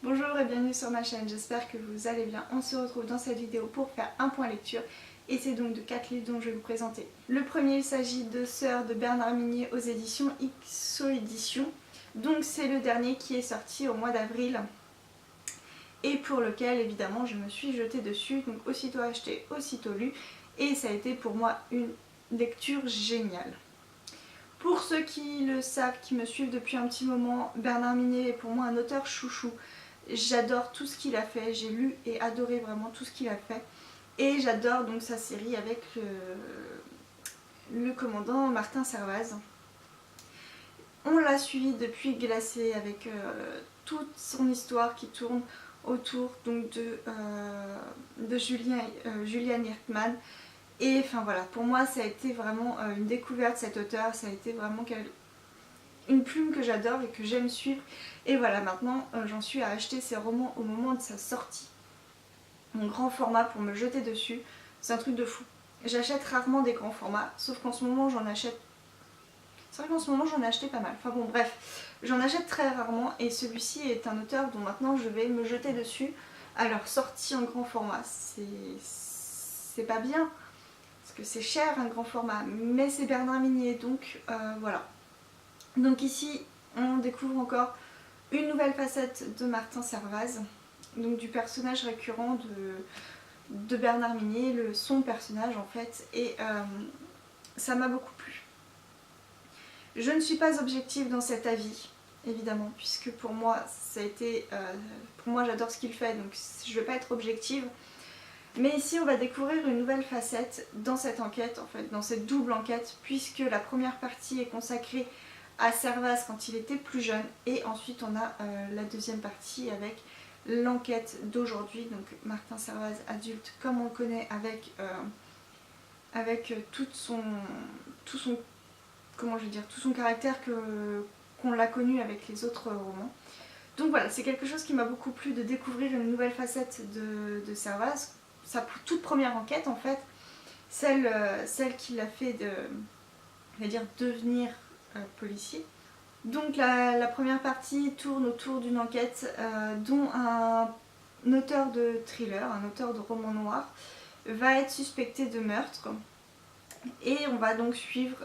Bonjour et bienvenue sur ma chaîne, j'espère que vous allez bien. On se retrouve dans cette vidéo pour faire un point lecture et c'est donc de 4 livres dont je vais vous présenter. Le premier, il s'agit de Sœurs de Bernard Minier aux éditions XO Éditions. Donc c'est le dernier qui est sorti au mois d'avril et pour lequel évidemment je me suis jetée dessus, donc aussitôt acheté, aussitôt lu, et ça a été pour moi une lecture géniale. Pour ceux qui le savent, qui me suivent depuis un petit moment, Bernard Minier est pour moi un auteur chouchou. J'adore tout ce qu'il a fait, j'ai lu et adoré vraiment tout ce qu'il a fait. Et j'adore donc sa série avec le commandant Martin Servaz. On l'a suivi depuis Glacé avec toute son histoire qui tourne autour donc de Julian Hirtman. Et enfin voilà, pour moi ça a été vraiment une découverte cet auteur, ça a été vraiment une plume que j'adore et que j'aime suivre. Et voilà, maintenant j'en suis à acheter ses romans au moment de sa sortie. Mon grand format pour me jeter dessus, c'est un truc de fou. J'achète rarement des grands formats, sauf qu'en ce moment j'en achète. C'est vrai qu'en ce moment j'en ai acheté pas mal. Enfin bon, bref, j'en achète très rarement et celui-ci est un auteur dont maintenant je vais me jeter dessus. Alors, sorti en grand format, c'est pas bien, parce que c'est cher un grand format, mais c'est Bernard Minier, donc voilà. Donc ici, on découvre encore une nouvelle facette de Martin Servaz, donc du personnage récurrent de Bernard Minier, son personnage en fait, et ça m'a beaucoup plu. Je ne suis pas objective dans cet avis, évidemment, puisque pour moi, ça a été, pour moi j'adore ce qu'il fait, donc je ne vais pas être objective. Mais ici, on va découvrir une nouvelle facette dans cette enquête, en fait, dans cette double enquête, puisque la première partie est consacrée à Servaz quand il était plus jeune, et ensuite on a la deuxième partie avec l'enquête d'aujourd'hui, donc Martin Servaz adulte, comme on le connaît, avec tout son comment je veux dire, tout son caractère qu'on l'a connu avec les autres romans. Donc voilà, c'est quelque chose qui m'a beaucoup plu de découvrir une nouvelle facette de Servaz, sa toute première enquête en fait, celle qui l'a fait devenir policier. Donc la première partie tourne autour d'une enquête dont un auteur de thriller, un auteur de roman noir, va être suspecté de meurtre. Et on va donc suivre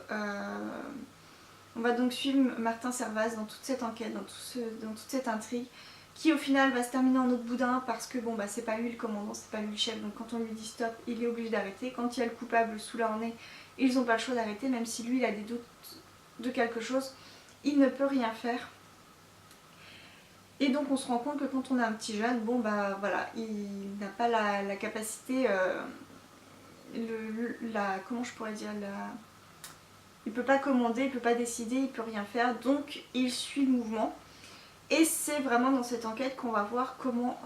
Martin Servaz dans toute cette enquête, dans toute cette intrigue, qui au final va se terminer en autre boudin parce que bon bah c'est pas lui le commandant, c'est pas lui le chef, donc quand on lui dit stop, il est obligé d'arrêter. Quand il y a le coupable sous leur nez, ils n'ont pas le choix d'arrêter, même si lui il a des doutes de quelque chose, il ne peut rien faire. Et donc on se rend compte que quand on est un petit jeune, bon bah voilà, il n'a pas la capacité, comment je pourrais dire, il peut pas commander, il peut pas décider, il peut rien faire, donc il suit le mouvement. Et c'est vraiment dans cette enquête qu'on va voir comment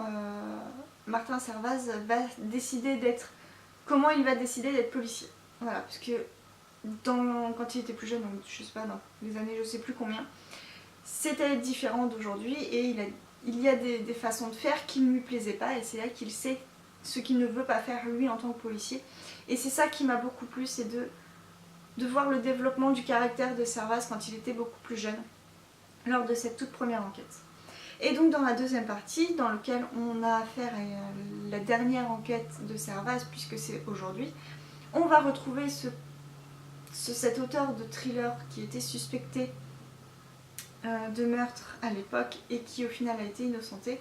Martin Servaz va décider d'être, comment il va décider d'être policier. Voilà, parce que quand il était plus jeune, donc je sais pas, dans les années je sais plus combien, c'était différent d'aujourd'hui et il y a des façons de faire qui ne lui plaisaient pas et c'est là qu'il sait ce qu'il ne veut pas faire lui en tant que policier. Et c'est ça qui m'a beaucoup plu, c'est de voir le développement du caractère de Servaz quand il était beaucoup plus jeune, lors de cette toute première enquête. Et donc dans la deuxième partie, dans laquelle on a affaire à la dernière enquête de Servaz, puisque c'est aujourd'hui, on va retrouver cet auteur de thriller qui était suspecté de meurtre à l'époque et qui au final a été innocenté.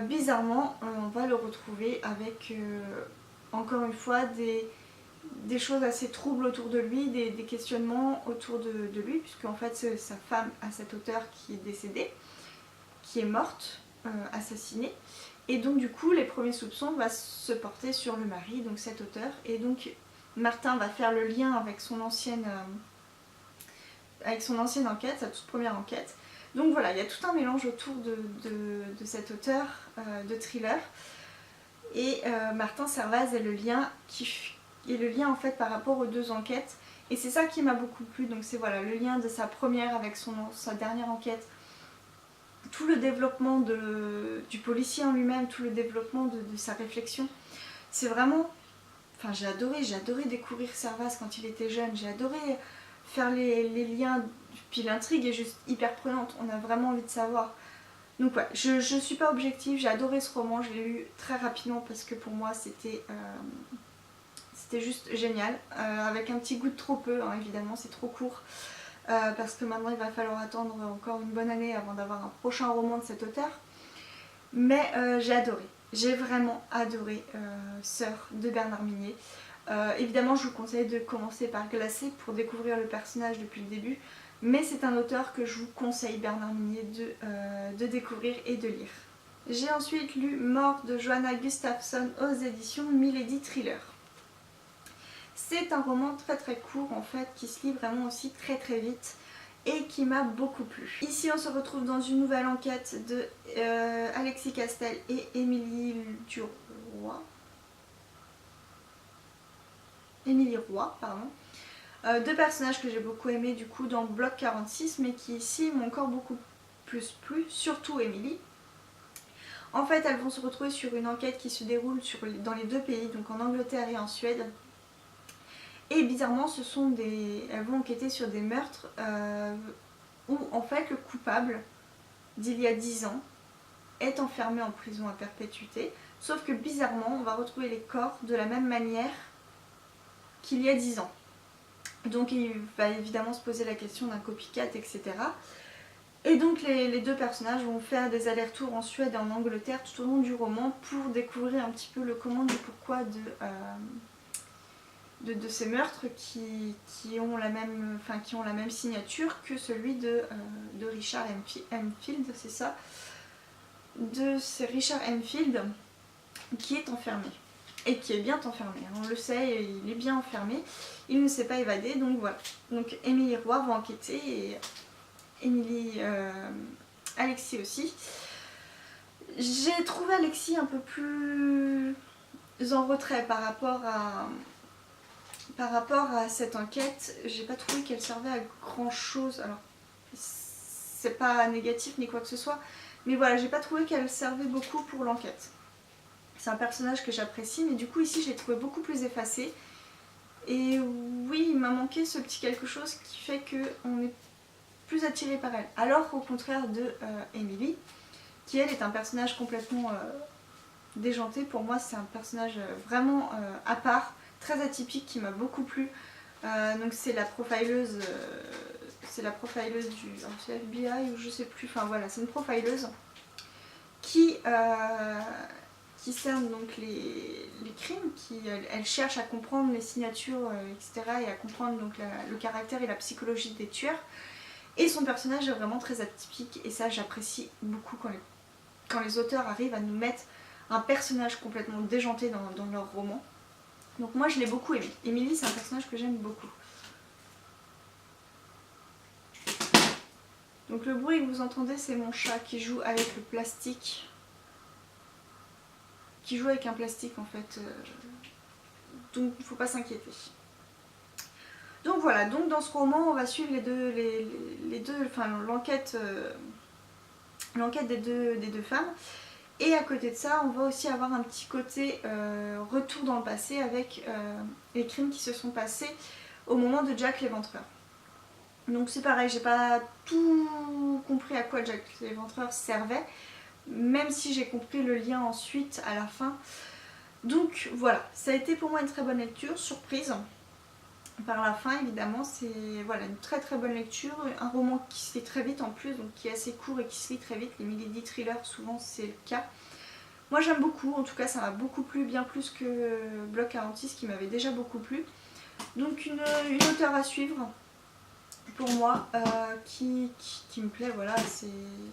Bizarrement, on va le retrouver avec encore une fois des choses assez troubles autour de lui, des questionnements autour de lui, puisque en fait c'est sa femme à cet auteur qui est décédée, qui est morte, assassinée. Et donc du coup les premiers soupçons vont se porter sur le mari, donc cet auteur. Et donc Martin va faire le lien avec son ancienne enquête, sa toute première enquête. Donc voilà, il y a tout un mélange autour de cet auteur de thriller. Et Martin Servaz est le lien en fait par rapport aux deux enquêtes. Et c'est ça qui m'a beaucoup plu. Donc c'est voilà, le lien de sa première avec sa dernière enquête. Tout le développement du policier en lui-même, tout le développement de sa réflexion. C'est vraiment... Enfin j'ai adoré découvrir Servaz quand il était jeune. J'ai adoré faire les liens. Puis l'intrigue est juste hyper prenante. On a vraiment envie de savoir Donc ouais, je suis pas objective, j'ai adoré ce roman, je l'ai lu très rapidement parce que pour moi c'était juste génial, avec un petit goût de trop peu, hein, évidemment c'est trop court, parce que maintenant il va falloir attendre encore une bonne année avant d'avoir un prochain roman de cet auteur. Mais j'ai adoré, j'ai vraiment adoré Sœur de Bernard Minet. Évidemment je vous conseille de commencer par Glacé pour découvrir le personnage depuis le début, mais c'est un auteur que je vous conseille, Bernard Minet, de découvrir et de lire. J'ai ensuite lu Mort de Johanna Gustafsson aux éditions Milady Thriller. C'est un roman très très court en fait, qui se lit vraiment aussi très très vite et qui m'a beaucoup plu. Ici on se retrouve dans une nouvelle enquête de Alexis Castel et Émilie Duroy. Émilie Roy, pardon. Deux personnages que j'ai beaucoup aimés du coup dans Bloc 46, mais qui ici m'ont encore beaucoup plus plu, surtout Émilie. En fait, elles vont se retrouver sur une enquête qui se déroule dans les deux pays, donc en Angleterre et en Suède. Et bizarrement, elles vont enquêter sur des meurtres où en fait le coupable d'il y a 10 ans est enfermé en prison à perpétuité. Sauf que bizarrement, on va retrouver les corps de la même manière qu'il y a 10 ans. Donc il va évidemment se poser la question d'un copycat, etc. Et donc les deux personnages vont faire des allers-retours en Suède et en Angleterre tout au long du roman pour découvrir un petit peu le comment et pourquoi de ces meurtres qui ont la même signature que celui de Richard Enfield, c'est ça, de ce Richard Enfield qui est enfermé. Et qui est bien enfermé, on le sait, il est bien enfermé, il ne s'est pas évadé, donc voilà. Donc Émilie Roy va enquêter et Alexis aussi. J'ai trouvé Alexis un peu plus en retrait par rapport à cette enquête. J'ai pas trouvé qu'elle servait à grand chose. Alors, c'est pas négatif ni quoi que ce soit, mais voilà, j'ai pas trouvé qu'elle servait beaucoup pour l'enquête. C'est un personnage que j'apprécie, mais du coup ici j'ai trouvé beaucoup plus effacé. Et oui, il m'a manqué ce petit quelque chose qui fait qu'on est plus attiré par elle. Alors qu'au contraire de Emily, qui elle est un personnage complètement déjanté. Pour moi c'est un personnage vraiment à part, très atypique, qui m'a beaucoup plu. Donc c'est la profileuse, du FBI ou je sais plus, enfin voilà, c'est une profileuse qui cerne donc les crimes, elle cherche à comprendre les signatures, etc. et à comprendre donc le caractère et la psychologie des tueurs. Et son personnage est vraiment très atypique et ça j'apprécie beaucoup quand les auteurs arrivent à nous mettre un personnage complètement déjanté dans leur roman. Donc moi je l'ai beaucoup aimé. Émilie c'est un personnage que j'aime beaucoup. Donc le bruit que vous entendez c'est mon chat qui joue avec le plastique. Qui joue avec un plastique en fait. Donc il ne faut pas s'inquiéter. Donc voilà, donc dans ce roman on va suivre l'enquête des deux femmes. Et à côté de ça, on va aussi avoir un petit côté retour dans le passé avec les crimes qui se sont passés au moment de Jack l'Éventreur. Donc c'est pareil, j'ai pas tout compris à quoi Jack l'Éventreur servait, même si j'ai compris le lien ensuite à la fin. Donc voilà, ça a été pour moi une très bonne lecture, surprise par la fin évidemment. C'est voilà, une très très bonne lecture, un roman qui se lit très vite en plus, donc qui est assez court et qui se lit très vite. Les Milady Thrillers souvent c'est le cas. Moi j'aime beaucoup, en tout cas ça m'a beaucoup plu, bien plus que Bloc 46 qui m'avait déjà beaucoup plu. Donc une auteure à suivre pour moi, qui me plaît, voilà,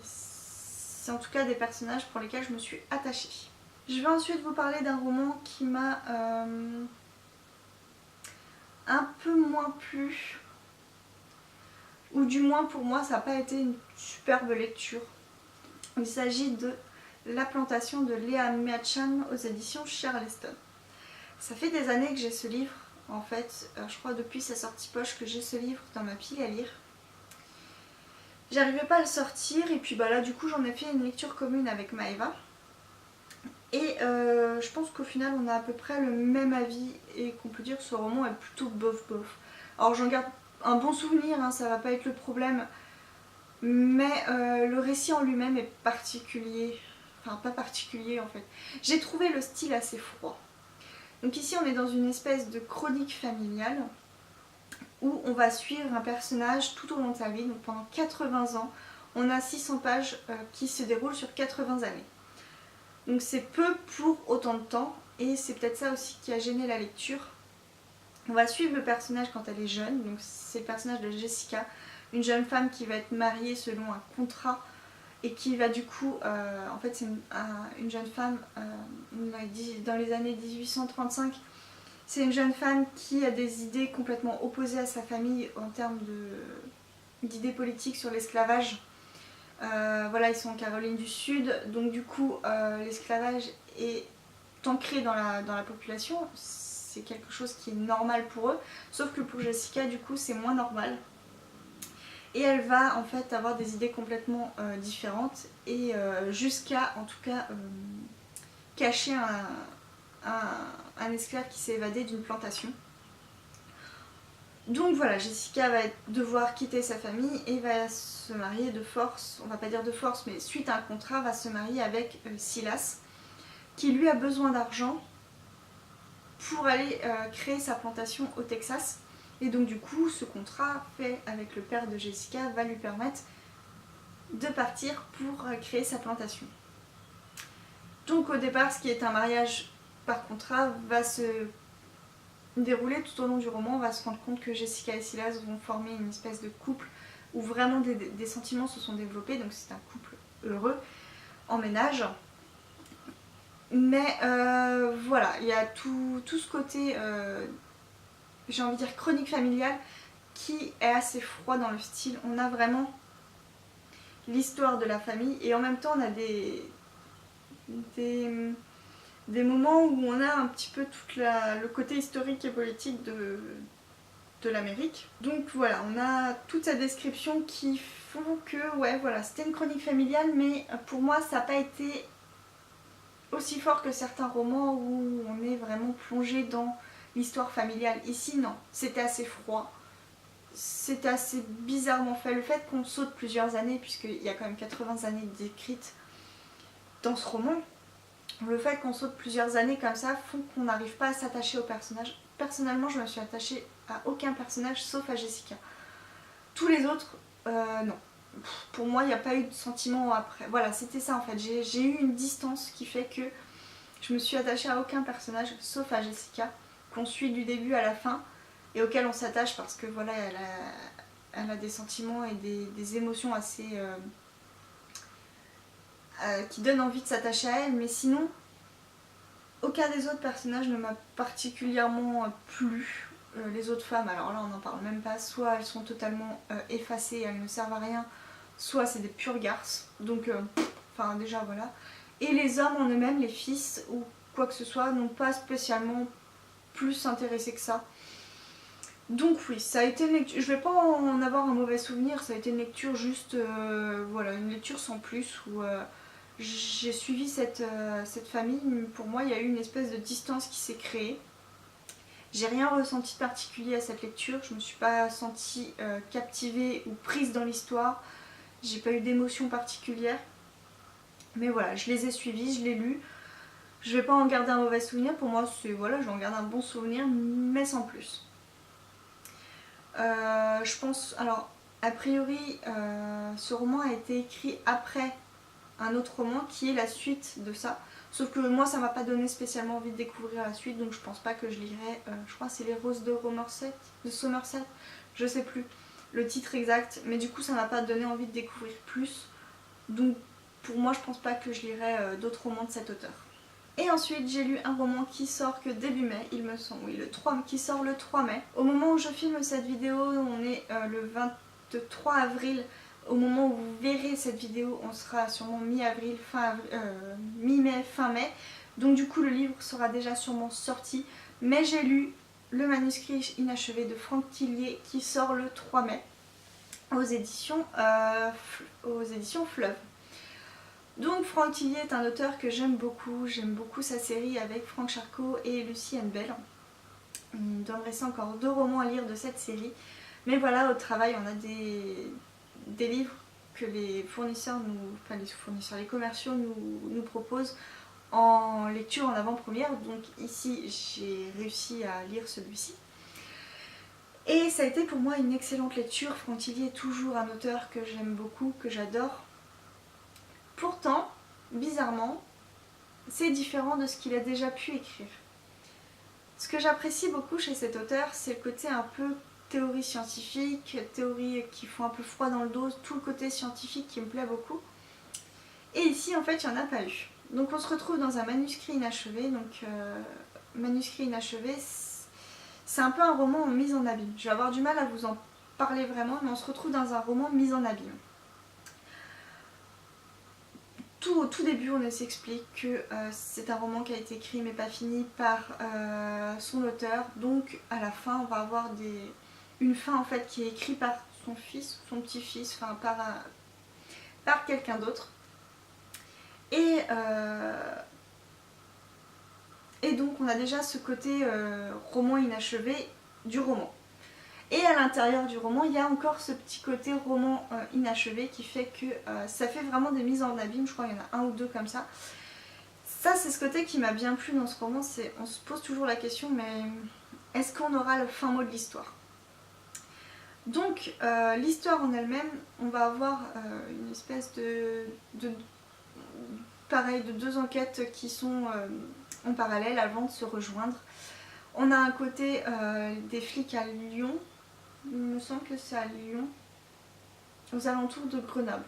c'est en tout cas des personnages pour lesquels je me suis attachée. Je vais ensuite vous parler d'un roman qui m'a un peu moins plu, ou du moins pour moi ça n'a pas été une superbe lecture. Il s'agit de La plantation de Léa Meachan aux éditions Charleston. Ça fait des années que j'ai ce livre, en fait, je crois depuis sa sortie poche que j'ai ce livre dans ma pile à lire. J'arrivais pas à le sortir et puis bah là du coup j'en ai fait une lecture commune avec Maëva. Et je pense qu'au final on a à peu près le même avis et qu'on peut dire que ce roman est plutôt bof bof. Alors j'en garde un bon souvenir, hein, ça va pas être le problème. mais le récit en lui-même est particulier, enfin pas particulier en fait. J'ai trouvé le style assez froid. Donc ici on est dans une espèce de chronique familiale où on va suivre un personnage tout au long de sa vie, donc pendant 80 ans. On a 600 pages qui se déroulent sur 80 années. Donc c'est peu pour autant de temps, et c'est peut-être ça aussi qui a gêné la lecture. On va suivre le personnage quand elle est jeune, donc c'est le personnage de Jessica, une jeune femme qui va être mariée selon un contrat et qui va du coup, en fait c'est une jeune femme dans les années 1835, c'est une jeune femme qui a des idées complètement opposées à sa famille en termes d'idées politiques sur l'esclavage. Voilà, ils sont en Caroline du Sud, donc du coup l'esclavage est ancré dans la population, c'est quelque chose qui est normal pour eux, sauf que pour Jessica du coup c'est moins normal. Et elle va en fait avoir des idées complètement différentes et jusqu'à en tout cas cacher un esclave qui s'est évadé d'une plantation. Donc voilà, Jessica va devoir quitter sa famille et va se marier de force, on va pas dire de force, mais suite à un contrat, va se marier avec Silas, qui lui a besoin d'argent pour aller créer sa plantation au Texas. Et donc du coup, ce contrat fait avec le père de Jessica va lui permettre de partir pour créer sa plantation. Donc au départ, ce qui est un mariage par contrat va se dérouler tout au long du roman. On va se rendre compte que Jessica et Silas vont former une espèce de couple où vraiment des sentiments se sont développés, donc c'est un couple heureux en ménage. Mais voilà, il y a tout ce côté, j'ai envie de dire chronique familiale, qui est assez froid dans le style. On a vraiment l'histoire de la famille et en même temps on a des moments où on a un petit peu tout le côté historique et politique de l'Amérique. Donc voilà, on a toute cette description qui font que, ouais voilà, c'était une chronique familiale, mais pour moi ça n'a pas été aussi fort que certains romans où on est vraiment plongé dans l'histoire familiale. Ici non, c'était assez froid. C'était assez bizarrement fait. Le fait qu'on saute plusieurs années, puisqu'il y a quand même 80 années décrites dans ce roman, le fait qu'on saute plusieurs années comme ça font qu'on n'arrive pas à s'attacher au personnage. Personnellement, je me suis attachée à aucun personnage sauf à Jessica. Tous les autres, non. Pour moi, il n'y a pas eu de sentiment après. Voilà, c'était ça en fait. J'ai eu une distance qui fait que je me suis attachée à aucun personnage sauf à Jessica, qu'on suit du début à la fin et auquel on s'attache parce que voilà, elle a des sentiments et des émotions assez qui donnent envie de s'attacher à elle, mais sinon aucun des autres personnages ne m'a particulièrement plu. Les autres femmes, alors là on n'en parle même pas, soit elles sont totalement effacées, elles ne servent à rien, soit c'est des pures garces, donc enfin déjà voilà. Et les hommes en eux-mêmes, les fils ou quoi que ce soit, n'ont pas spécialement plus intéressé que ça. Donc oui, ça a été une lecture, je vais pas en avoir un mauvais souvenir, ça a été une lecture juste, voilà, une lecture sans plus, où j'ai suivi cette famille, pour moi il y a eu une espèce de distance qui s'est créée. J'ai rien ressenti de particulier à cette lecture, je me suis pas sentie captivée ou prise dans l'histoire, j'ai pas eu d'émotion particulière. Mais voilà, je les ai suivis, je l'ai lu. Je vais pas en garder un mauvais souvenir, pour moi c'est voilà, je vais en garder un bon souvenir, mais sans plus. Je pense, alors a priori ce roman a été écrit après un autre roman qui est la suite de ça, sauf que moi ça m'a pas donné spécialement envie de découvrir la suite, donc je pense pas que je lirai, je crois que c'est Les Roses de Somerset, je sais plus le titre exact, mais du coup ça m'a pas donné envie de découvrir plus, donc pour moi je pense pas que je lirai d'autres romans de cet auteur. Et ensuite j'ai lu un roman qui sort que début mai, il me semble, oui, qui sort le 3 mai. Au moment où je filme cette vidéo, on est le 23 avril. Au moment où vous verrez cette vidéo, on sera sûrement mi-avril, mi-mai, fin mai. Donc du coup le livre sera déjà sûrement sorti. Mais j'ai lu le manuscrit inachevé de Franck Tillier qui sort le 3 mai aux éditions Fleuve. Donc Franck Tillier est un auteur que j'aime beaucoup sa série avec Franck Charcot et Lucie Anne Bell. Il doit me rester encore 2 romans à lire de cette série, mais voilà, au travail on a des livres que les fournisseurs enfin les commerciaux nous proposent en lecture en avant-première. Donc ici j'ai réussi à lire celui-ci. Et ça a été pour moi une excellente lecture. Frontilier est toujours un auteur que j'aime beaucoup, que j'adore. Pourtant, bizarrement, c'est différent de ce qu'il a déjà pu écrire. Ce que j'apprécie beaucoup chez cet auteur, c'est le côté un peu théorie scientifique, théorie qui font un peu froid dans le dos, tout le côté scientifique qui me plaît beaucoup. Et ici, en fait, il n'y en a pas eu. Donc on se retrouve dans un manuscrit inachevé. Donc manuscrit inachevé, c'est un peu un roman mis en abîme. Je vais avoir du mal à vous en parler vraiment, mais on se retrouve dans un roman mis en abîme. Au tout début, on s'explique que c'est un roman qui a été écrit mais pas fini par son auteur. Donc à la fin, on va avoir une fin en fait qui est écrite par son fils, son petit-fils, enfin par quelqu'un d'autre. Et donc on a déjà ce côté roman inachevé du roman. Et à l'intérieur du roman, il y a encore ce petit côté roman inachevé qui fait que ça fait vraiment des mises en abîme. Je crois qu'il y en a un ou deux comme ça. Ça, c'est ce côté qui m'a bien plu dans ce roman. On se pose toujours la question, mais est-ce qu'on aura le fin mot de l'histoire? Donc, l'histoire en elle-même, on va avoir une espèce pareil, de deux enquêtes qui sont en parallèle avant de se rejoindre. On a un côté des flics à Lyon. Il me semble que c'est à Lyon, aux alentours de Grenoble.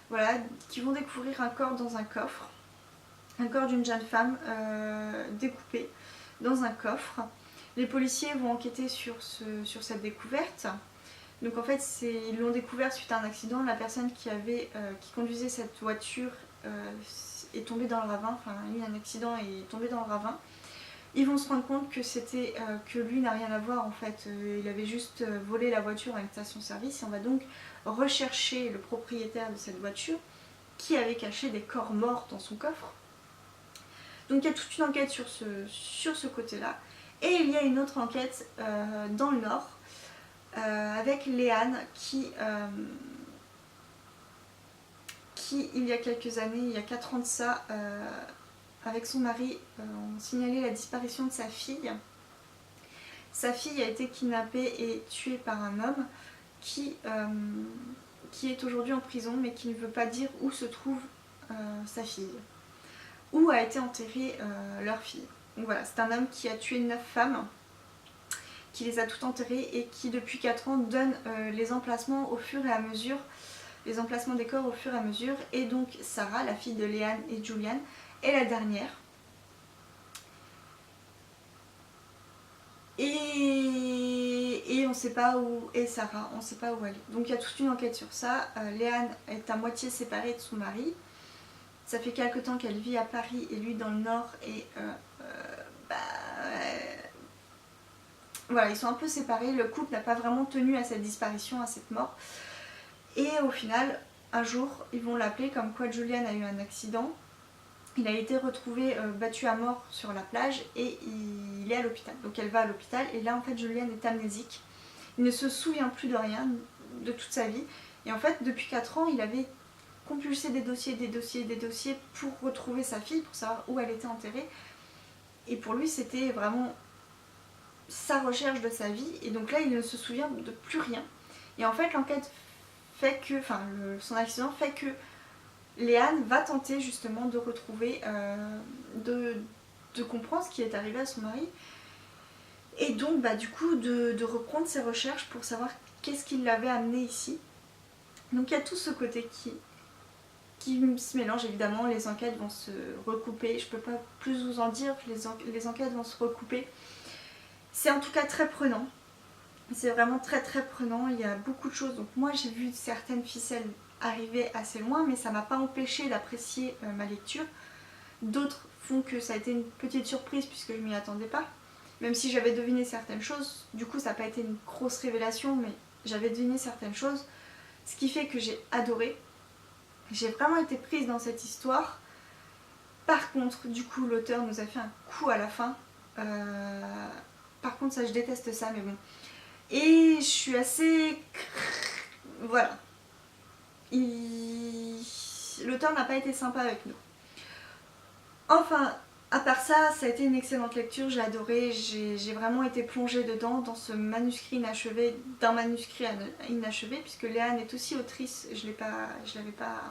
Voilà, qui vont découvrir un corps dans un coffre. Un corps d'une jeune femme découpée dans un coffre. Les policiers vont enquêter sur cette découverte. Donc en fait, ils l'ont découvert suite à un accident. La personne qui conduisait cette voiture est tombée dans le ravin. Enfin, il y a eu un accident et est tombée dans le ravin. Ils vont se rendre compte que lui n'a rien à voir en fait, il avait juste volé la voiture à une station-service et on va donc rechercher le propriétaire de cette voiture qui avait caché des corps morts dans son coffre. Donc il y a toute une enquête sur ce côté-là. Et il y a une autre enquête dans le Nord avec Léane qui il y a quelques années, il y a 4 ans de ça, avec son mari, ont signalé la disparition de sa fille. Sa fille a été kidnappée et tuée par un homme qui est aujourd'hui en prison mais qui ne veut pas dire où se trouve sa fille. Où a été enterrée leur fille. Donc voilà, c'est un homme qui a tué 9 femmes, qui les a toutes enterrées et qui depuis 4 ans donne les emplacements au fur et à mesure, les emplacements des corps au fur et à mesure. Et donc Sarah, la fille de Léane et Julian, est la dernière. Et on ne sait pas où est Sarah, on ne sait pas où elle est. Donc il y a toute une enquête sur ça. Léane est à moitié séparée de son mari. Ça fait quelque temps qu'elle vit à Paris et lui dans le Nord. Et voilà, ils sont un peu séparés. Le couple n'a pas vraiment tenu à cette disparition, à cette mort. Et au final, un jour, ils vont l'appeler comme quoi Julian a eu un accident. Il a été retrouvé battu à mort sur la plage et il est à l'hôpital. Donc elle va à l'hôpital et là en fait Julian est amnésique. Il ne se souvient plus de rien de toute sa vie. Et en fait depuis 4 ans il avait compulsé des dossiers pour retrouver sa fille, pour savoir où elle était enterrée. Et pour lui c'était vraiment sa recherche de sa vie. Et donc là il ne se souvient de plus rien. Et en fait l'enquête fait que, son accident fait que Léane va tenter justement de retrouver, de comprendre ce qui est arrivé à son mari et donc du coup de reprendre ses recherches pour savoir qu'est-ce qui l'avait amené ici. Donc il y a tout ce côté qui se mélange évidemment, les enquêtes vont se recouper, je peux pas plus vous en dire, les enquêtes vont se recouper. C'est en tout cas très prenant, c'est vraiment très très prenant, il y a beaucoup de choses. Donc moi j'ai vu certaines ficelles arrivé assez loin, mais ça m'a pas empêché d'apprécier ma lecture. D'autres font que ça a été une petite surprise puisque je m'y attendais pas, même si j'avais deviné certaines choses. Du coup ça n'a pas été une grosse révélation, mais j'avais deviné certaines choses, ce qui fait que j'ai adoré. J'ai vraiment été prise dans cette histoire. Par contre, du coup l'auteur nous a fait un coup à la fin. Par contre ça, je déteste ça, mais bon. Et je suis assez... Voilà. l'auteur n'a pas été sympa avec nous. Enfin, à part ça, ça a été une excellente lecture, j'ai adoré, j'ai vraiment été plongée dedans, dans ce manuscrit inachevé, d'un manuscrit inachevé, puisque Léane est aussi autrice, je l'avais pas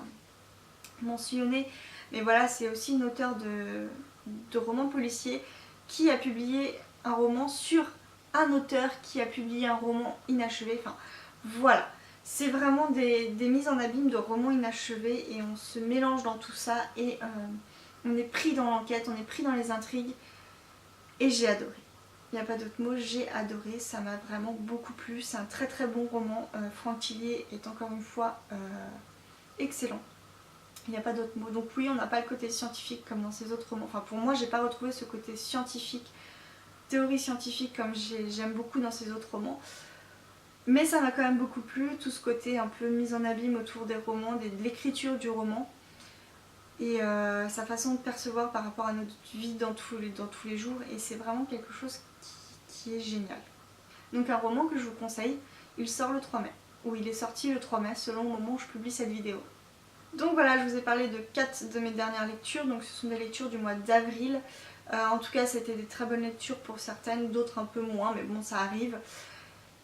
mentionné, mais voilà, c'est aussi une auteure de romans policiers qui a publié un roman sur un auteur qui a publié un roman inachevé, enfin voilà. C'est vraiment des mises en abîme de romans inachevés et on se mélange dans tout ça et on est pris dans l'enquête, on est pris dans les intrigues et j'ai adoré. Il n'y a pas d'autre mot, j'ai adoré, ça m'a vraiment beaucoup plu. C'est un très très bon roman. Franck Tillier est encore une fois excellent. Il n'y a pas d'autre mot. Donc oui, on n'a pas le côté scientifique comme dans ces autres romans. Enfin pour moi, j'ai pas retrouvé ce côté scientifique, théorie scientifique comme j'aime beaucoup dans ces autres romans. Mais ça m'a quand même beaucoup plu, tout ce côté un peu mise en abîme autour des romans, de l'écriture du roman. Et sa façon de percevoir par rapport à notre vie dans tous les jours, et c'est vraiment quelque chose qui est génial. Donc un roman que je vous conseille, il sort le 3 mai, ou il est sorti le 3 mai selon le moment où je publie cette vidéo. Donc voilà, je vous ai parlé de 4 de mes dernières lectures, donc ce sont des lectures du mois d'avril. En tout cas c'était des très bonnes lectures pour certaines, d'autres un peu moins, mais bon ça arrive.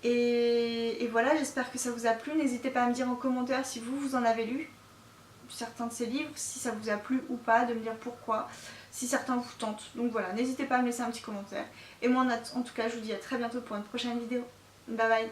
Et voilà, j'espère que ça vous a plu, n'hésitez pas à me dire en commentaire si vous en avez lu certains de ces livres, si ça vous a plu ou pas, de me dire pourquoi, si certains vous tentent. Donc voilà, n'hésitez pas à me laisser un petit commentaire. Et moi en tout cas, je vous dis à très bientôt pour une prochaine vidéo. Bye bye.